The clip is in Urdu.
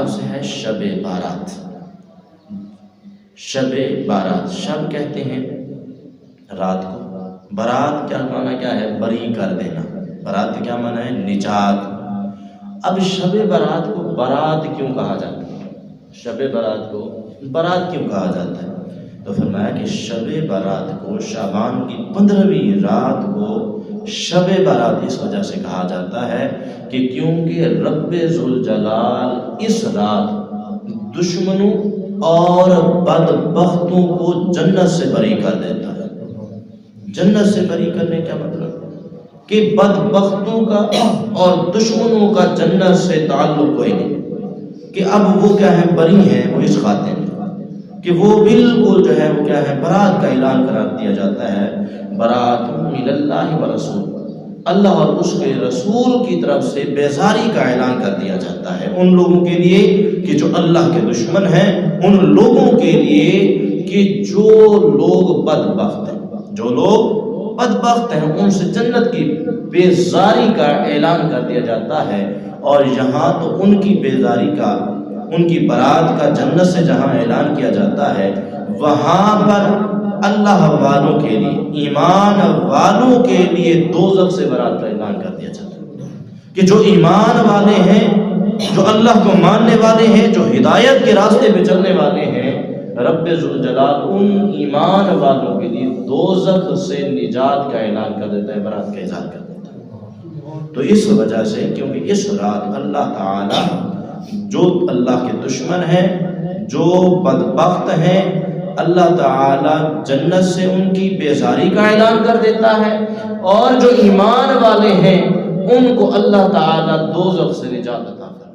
لفظ ہے شب بارات۔ شب بارات، شب کہتے ہیں رات کو، برات کیا معنی کیا ہے؟ بری کر دینا۔ برات کا کیا معنی ہے؟ نجات۔ اب شب برات کو برات کیوں کہا جاتا ہے؟ شب برات کو برات کیوں کہا جاتا ہے؟ تو فرمایا کہ شب برات کو، شعبان کی 15ویں رات کو شب برات اس وجہ سے کہا جاتا ہے کہ کیونکہ رب ذوالجلال اس رات دشمنوں اور بدبختوں کو جنت سے بری کر دیتا ہے۔ جنت سے بری کرنے کا مطلب کہ بدبختوں کا اور دشمنوں کا جنت سے تعلق کوئی نہیں، کہ اب وہ کیا ہے؟ بری ہیں وہ اس خاطر کہ وہ بالکل جو ہے وہ کیا ہے؟ برات کا اعلان قرار دیا جاتا ہے۔ برات من اللہ و رسول، اللہ اور اس کے رسول کی طرف سے بیزاری کا اعلان کر دیا جاتا ہے ان لوگوں کے لیے کہ جو اللہ کے دشمن ہیں، ان لوگوں کے لیے کہ جو لوگ بدبخت ہیں، جو لوگ بدبخت ہیں ان سے جنت کی بیزاری کا اعلان کر دیا جاتا ہے۔ اور یہاں تو ان کی بیزاری کا، ان کی برات کا جنت سے جہاں اعلان کیا جاتا ہے، وہاں پر اللہ والوں کے لیے، ایمان والوں کے لیے دوزخ سے برات کا اعلان کر دیا جاتا ہے کہ جو ایمان والے ہیں، جو اللہ کو ماننے والے ہیں، جو ہدایت کے راستے پہ چلنے والے ہیں، رب ذوالجلال ان ایمان والوں کے لیے دوزخ سے نجات کا اعلان کر دیتا ہے، برات کا اظہار کر دیتا ہے۔ تو اس وجہ سے کیونکہ اس رات اللہ تعالی جو اللہ کے دشمن ہیں، جو بدبخت ہیں، اللہ تعالی جنت سے ان کی بیزاری کا اعلان کر دیتا ہے، اور جو ایمان والے ہیں ان کو اللہ تعالی دوزخ سے نجات عطا کرتا ہے۔